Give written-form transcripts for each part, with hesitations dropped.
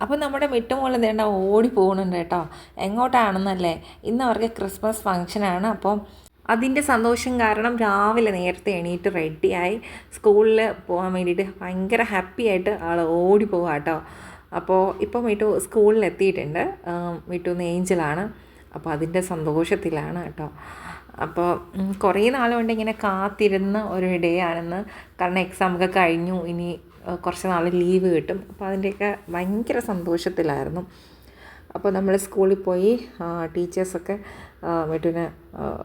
അപ്പോൾ നമ്മുടെ മിട്ടുമോൾ വേണ്ട ഓടി പോകുന്നുണ്ട് കേട്ടോ. എങ്ങോട്ടാണെന്നല്ലേ, ഇന്ന് അവർക്ക് ക്രിസ്മസ് ഫംഗ്ഷനാണ്. അപ്പോൾ അതിൻ്റെ സന്തോഷം കാരണം രാവിലെ നേരത്തെ എണീറ്റ് റെഡിയായി സ്കൂളിൽ പോകാൻ വേണ്ടിയിട്ട് ഭയങ്കര ഹാപ്പി ആയിട്ട് ആൾ ഓടി പോവുക കേട്ടോ. അപ്പോൾ ഇപ്പോൾ മിട്ടു സ്കൂളിൽ എത്തിയിട്ടുണ്ട്. മിട്ടുന്ന് ഏഞ്ചലാണ്. അപ്പോൾ അതിൻ്റെ സന്തോഷത്തിലാണ് കേട്ടോ. അപ്പോൾ കുറേ നാളുകൊണ്ട് ഇങ്ങനെ കാത്തിരുന്ന ഒരു ഡേ ആണെന്ന്. കാരണം എക്സാമൊക്കെ കഴിഞ്ഞു, ഇനി കുറച്ച് നാൾ ലീവ് കിട്ടും. അപ്പോൾ അതിൻ്റെയൊക്കെ ഭയങ്കര സന്തോഷത്തിലായിരുന്നു. അപ്പോൾ നമ്മൾ സ്കൂളിൽ പോയി ടീച്ചേഴ്സൊക്കെ മിട്ടുവിനെ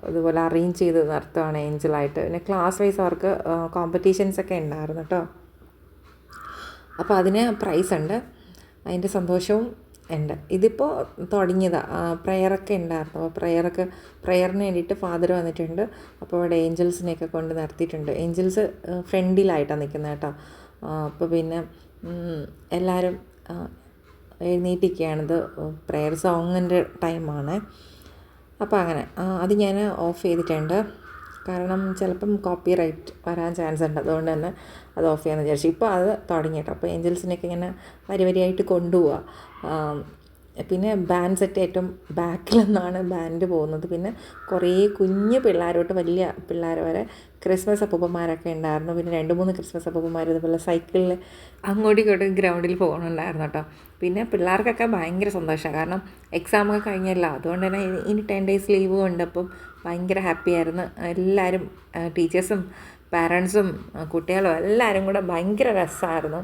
ഇതുപോലെ അറേഞ്ച് ചെയ്ത് നിർത്തുകയാണ് ഏഞ്ചലായിട്ട്. പിന്നെ ക്ലാസ് വൈസ് അവർക്ക് കോമ്പറ്റീഷൻസൊക്കെ ഉണ്ടായിരുന്നു കേട്ടോ. അപ്പോൾ അതിന് പ്രൈസ് ഉണ്ട്, അതിൻ്റെ സന്തോഷവും ഉണ്ട്. ഇതിപ്പോൾ തുടങ്ങിയതാണ്. പ്രെയറൊക്കെ ഉണ്ടായിരുന്നു. അപ്പോൾ പ്രെയറിന് വേണ്ടിയിട്ട് ഫാദർ വന്നിട്ടുണ്ട്. അപ്പോൾ അവിടെ ഏഞ്ചൽസിനെയൊക്കെ കൊണ്ട് നിർത്തിയിട്ടുണ്ട്. ഏഞ്ചൽസ് ഫ്രണ്ടിലായിട്ടാണ് നിൽക്കുന്നത് കേട്ടോ. അപ്പോൾ പിന്നെ എല്ലാവരും എഴുന്നേറ്റിരിക്കുകയാണിത്. പ്രെയർ സോങ്ങിൻ്റെ ടൈമാണ്. അപ്പോൾ അങ്ങനെ അത് ഞാൻ ഓഫ് ചെയ്തിട്ടുണ്ട്. കാരണം ചിലപ്പം കോപ്പി റൈറ്റ് വരാൻ ചാൻസ് ഉണ്ട്. അതുകൊണ്ട് തന്നെ അത് ഓഫ് ചെയ്യാമെന്ന് വിചാരിച്ചു. ഇപ്പോൾ അത് തുടങ്ങിയിട്ടോ. അപ്പോൾ ഏഞ്ചൽസിനെയൊക്കെ ഇങ്ങനെ വരിയായിട്ട് കൊണ്ടുപോവുക. പിന്നെ ബാൻഡ് സെറ്റ് ഏറ്റവും ബാക്കിൽ നിന്നാണ് ബാൻഡ് പോകുന്നത്. പിന്നെ കുറേ കുഞ്ഞു പിള്ളേരോട്ട് വലിയ പിള്ളേർ വരെ ക്രിസ്മസ് അപ്പൂപ്പന്മാരൊക്കെ ഉണ്ടായിരുന്നു. പിന്നെ 2-3 ക്രിസ്മസ് അപ്പൂപ്പന്മാർ ഇതുപോലെ സൈക്കിളിൽ അങ്ങോട്ടും ഇങ്ങോട്ടും ഗ്രൗണ്ടിൽ പോകുന്നുണ്ടായിരുന്നു കേട്ടോ. പിന്നെ പിള്ളേർക്കൊക്കെ ഭയങ്കര സന്തോഷമാണ്. കാരണം എക്സാമൊക്കെ കഴിഞ്ഞല്ലോ, അതുകൊണ്ട് തന്നെ ഇനി 10 days ലീവും ഉണ്ട്. അപ്പം ഭയങ്കര ഹാപ്പി ആയിരുന്നു എല്ലാവരും. ടീച്ചേഴ്സും പാരൻസും കുട്ടികളും എല്ലാവരും കൂടെ ഭയങ്കര രസമായിരുന്നു.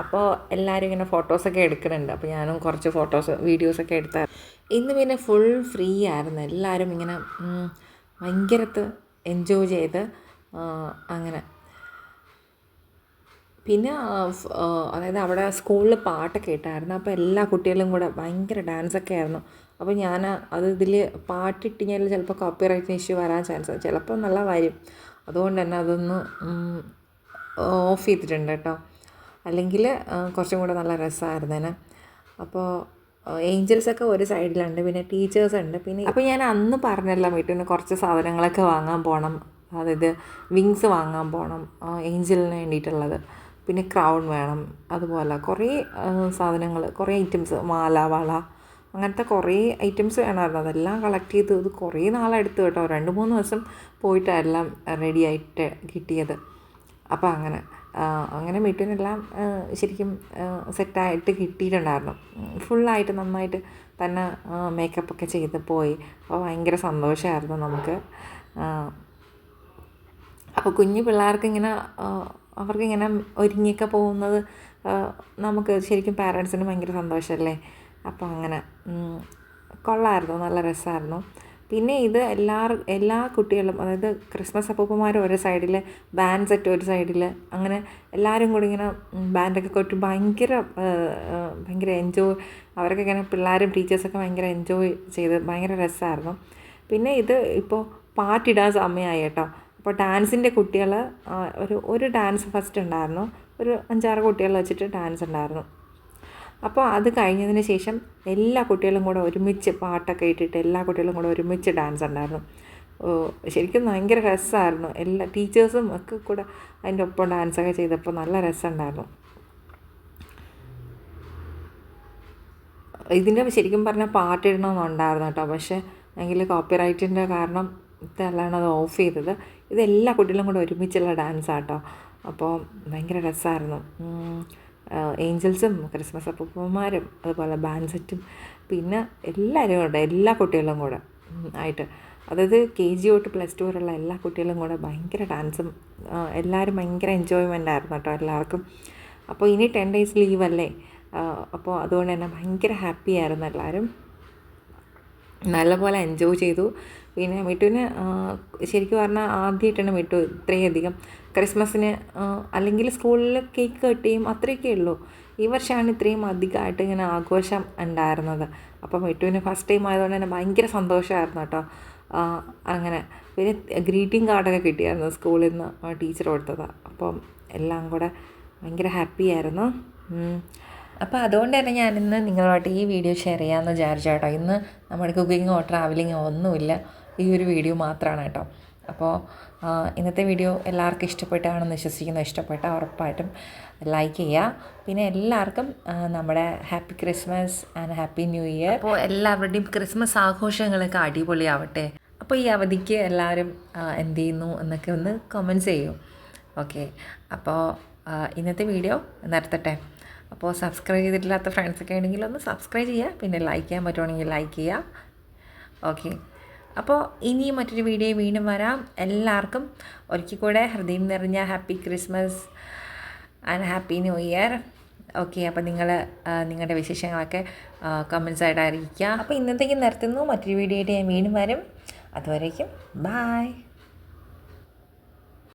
അപ്പോൾ എല്ലാവരും ഇങ്ങനെ ഫോട്ടോസൊക്കെ എടുക്കുന്നുണ്ട്. അപ്പോൾ ഞാനും കുറച്ച് വീഡിയോസൊക്കെ എടുത്തായിരുന്നു. ഇന്ന് പിന്നെ ഫുൾ ഫ്രീ ആയിരുന്നു. എല്ലാവരും ഇങ്ങനെ ഭയങ്കരത്ത് എൻജോയ് ചെയ്ത് അങ്ങനെ. പിന്നെ അതായത് അവിടെ സ്കൂളിൽ പാട്ടൊക്കെ ഇട്ടായിരുന്നു. അപ്പോൾ എല്ലാ കുട്ടികളും കൂടെ ഭയങ്കര ഡാൻസൊക്കെ ആയിരുന്നു. അപ്പോൾ ഞാൻ ഇതിൽ പാട്ടിട്ടിഞ്ഞാൽ ചിലപ്പോൾ കോപ്പിറൈറ്റ് ഇഷ്യൂ വരാൻ ചാൻസ്, ചിലപ്പോൾ നല്ല വരും. അതുകൊണ്ട് തന്നെ അതൊന്ന് ഓഫ് ചെയ്തിട്ടുണ്ട് കേട്ടോ. അല്ലെങ്കിൽ കുറച്ചും കൂടെ നല്ല രസമായിരുന്നേനെ. അപ്പോൾ ഏഞ്ചൽസൊക്കെ ഒരു സൈഡിലുണ്ട്, പിന്നെ ടീച്ചേഴ്സ് ഉണ്ട്. പിന്നെ അപ്പോൾ ഞാൻ അന്ന് പറഞ്ഞല്ലോ വീട്ടിൽ കുറച്ച് സാധനങ്ങളൊക്കെ വാങ്ങാൻ പോകണം. അതായത് വിങ്സ് വാങ്ങാൻ പോകണം ഏഞ്ചലിന് വേണ്ടിയിട്ടുള്ളത്. പിന്നെ ക്രൗൺ വേണം. അതുപോലെ കുറേ സാധനങ്ങൾ, കുറേ ഐറ്റംസ്, മാല, വള, അങ്ങനത്തെ കുറേ ഐറ്റംസ് വേണമായിരുന്നു. അതെല്ലാം കളക്ട് ചെയ്ത് ഇത് കുറേ നാളെടുത്തു കേട്ടോ. 2-3 ദിവസം പോയിട്ടാണ് എല്ലാം റെഡിയായിട്ട് കിട്ടിയത്. അപ്പോൾ അങ്ങനെ മിട്ടുവിനെല്ലാം ശരിക്കും സെറ്റായിട്ട് കിട്ടിയിട്ടുണ്ടായിരുന്നു. ഫുള്ളായിട്ട് നന്നായിട്ട് തന്നെ മേക്കപ്പൊക്കെ ചെയ്ത് പോയി. അപ്പോൾ ഭയങ്കര സന്തോഷമായിരുന്നു നമുക്ക്. അപ്പോൾ കുഞ്ഞു പിള്ളേർക്കിങ്ങനെ അവർക്കിങ്ങനെ ഒരുങ്ങിയൊക്കെ പോകുന്നത് നമുക്ക് ശരിക്കും പാരൻസിന് ഭയങ്കര സന്തോഷമല്ലേ. അപ്പോൾ അങ്ങനെ കൊള്ളായിരുന്നു, നല്ല രസമായിരുന്നു. പിന്നെ ഇത് എല്ലാ കുട്ടികളും, അതായത് ക്രിസ്മസ് അപ്പൂപ്പന്മാർ ഒരു സൈഡിൽ, ബാൻഡ് സെറ്റ് ഒരു സൈഡിൽ, അങ്ങനെ എല്ലാവരും കൂടി ഇങ്ങനെ ബാൻഡൊക്കെ കൊട്ടി ഭയങ്കര എൻജോയ്. അവരൊക്കെ ഇങ്ങനെ പിള്ളേരും ടീച്ചേഴ്സൊക്കെ ഭയങ്കര എൻജോയ് ചെയ്ത് ഭയങ്കര രസമായിരുന്നു. പിന്നെ ഇത് ഇപ്പോൾ പാട്ടിടാൻ സമയമായി കേട്ടോ. അപ്പോൾ ഡാൻസിൻ്റെ കുട്ടികൾ ഒരു ഡാൻസ് ഫസ്റ്റ് ഉണ്ടായിരുന്നു. ഒരു 5-6 കുട്ടികൾ വെച്ചിട്ട് ഡാൻസ് ഉണ്ടായിരുന്നു. അപ്പോൾ അത് കഴിഞ്ഞതിന് ശേഷം എല്ലാ കുട്ടികളും കൂടെ ഒരുമിച്ച് പാട്ടൊക്കെ ഇട്ടിട്ട് എല്ലാ കുട്ടികളും കൂടെ ഒരുമിച്ച് ഡാൻസ് ഉണ്ടായിരുന്നു. ശരിക്കും ഭയങ്കര രസമായിരുന്നു. എല്ലാ ടീച്ചേഴ്സും ഒക്കെ കൂടെ അതിൻ്റെ ഒപ്പം ഡാൻസൊക്കെ ചെയ്തപ്പോൾ നല്ല രസമുണ്ടായിരുന്നു. ഇതിൻ്റെ ശരിക്കും പറഞ്ഞാൽ പാട്ടിടണമെന്നുണ്ടായിരുന്നു കേട്ടോ. പക്ഷേ എങ്കിൽ കോപ്പിറൈറ്റിൻ്റെ കാരണം ഇതല്ലാണ് അത് ഓഫ് ചെയ്തത്. ഇതെല്ലാ കുട്ടികളും കൂടെ ഒരുമിച്ചുള്ള ഡാൻസാണ് കേട്ടോ. അപ്പോൾ ഭയങ്കര രസമായിരുന്നു. ഏഞ്ചൽസും ക്രിസ്മസ് അപ്പൂപ്പന്മാരും അതുപോലെ ബാൻഡ് സെറ്റും പിന്നെ എല്ലാവരും കൂടെ, എല്ലാ കുട്ടികളും കൂടെ ആയിട്ട്, അതായത് KG തൊട്ട് +2 വരെയുള്ള എല്ലാ കുട്ടികളും കൂടെ ഭയങ്കര ഡാൻസും എല്ലാവരും ഭയങ്കര എൻജോയ്മെൻ്റ് ആയിരുന്നു കേട്ടോ എല്ലാവർക്കും. അപ്പോൾ ഇനി 10 days ലീവല്ലേ. അപ്പോൾ അതുകൊണ്ട് തന്നെ ഭയങ്കര ഹാപ്പി ആയിരുന്നു എല്ലാവരും. നല്ലപോലെ എൻജോയ് ചെയ്തു. പിന്നെ മിട്ടുവിന് ശരിക്കും പറഞ്ഞാൽ ആദ്യമായിട്ടാണ് മിട്ടു ഇത്രയധികം ക്രിസ്മസിന്, അല്ലെങ്കിൽ സ്കൂളിൽ കേക്ക് കട്ട് ചെയ്യും അത്രയൊക്കെ ഉള്ളൂ. ഈ വർഷമാണ് ഇത്രയും അധികമായിട്ട് ഇങ്ങനെ ആഘോഷം ഉണ്ടായിരുന്നത്. അപ്പോൾ മിട്ടുവിന് ഫസ്റ്റ് ടൈം ആയതുകൊണ്ട് തന്നെ ഭയങ്കര സന്തോഷമായിരുന്നു കേട്ടോ. അങ്ങനെ പിന്നെ ഗ്രീറ്റിംഗ് കാർഡൊക്കെ കിട്ടിയായിരുന്നു സ്കൂളിൽ നിന്ന്, ടീച്ചർ കൊടുത്തതാണ്. അപ്പം എല്ലാം കൂടെ ഭയങ്കര ഹാപ്പി ആയിരുന്നു. അപ്പോൾ അതുകൊണ്ട് തന്നെ ഞാനിന്ന് നിങ്ങളുമായിട്ട് ഈ വീഡിയോ ഷെയർ ചെയ്യാമെന്ന് വിചാരിച്ചു കേട്ടോ. ഇന്ന് നമ്മുടെ കുക്കിങ്ങോ ട്രാവലിങ്ങോ ഒന്നുമില്ല, ഈ ഒരു വീഡിയോ മാത്രമാണ് കേട്ടോ. അപ്പോൾ ഇന്നത്തെ വീഡിയോ എല്ലാവർക്കും ഇഷ്ടപ്പെട്ടാണെന്ന് വിശ്വസിക്കുന്നു. ഇഷ്ടപ്പെട്ടാൽ ഉറപ്പായിട്ടും ലൈക്ക് ചെയ്യുക. പിന്നെ എല്ലാവർക്കും നമ്മുടെ happy Christmas and happy new year. അപ്പോൾ എല്ലാവരുടെയും ക്രിസ്മസ് ആഘോഷങ്ങളൊക്കെ അടിപൊളിയാവട്ടെ. അപ്പോൾ ഈ അവധിക്ക് എല്ലാവരും എന്ത് ചെയ്യുന്നു എന്നൊക്കെ ഒന്ന് കമൻറ്റ്സ് ചെയ്യൂ. ഓക്കെ, അപ്പോൾ ഇന്നത്തെ വീഡിയോ നിർത്തട്ടെ. അപ്പോൾ സബ്സ്ക്രൈബ് ചെയ്തിട്ടില്ലാത്ത ഫ്രണ്ട്സൊക്കെ ഉണ്ടെങ്കിൽ ഒന്ന് സബ്സ്ക്രൈബ് ചെയ്യുക. പിന്നെ ലൈക്ക് ചെയ്യാൻ പറ്റുവാണെങ്കിൽ ലൈക്ക് ചെയ്യുക. ഓക്കെ, അപ്പോൾ ഇനിയും മറ്റൊരു വീഡിയോ വീണ്ടും വരാം. എല്ലാവർക്കും ഒരിക്കൽ കൂടെ ഹൃദയം നിറഞ്ഞ happy Christmas and happy new year. Okay, അപ്പോൾ നിങ്ങൾ നിങ്ങളുടെ വിശേഷങ്ങളൊക്കെ കമൻസായിട്ട് അറിയിക്കുക. അപ്പോൾ ഇന്നത്തേക്ക് നിർത്തുന്നു. മറ്റൊരു വീഡിയോ ആയിട്ട് ഞാൻ വീണ്ടും വരും. അതുവരേക്കും ബായ്.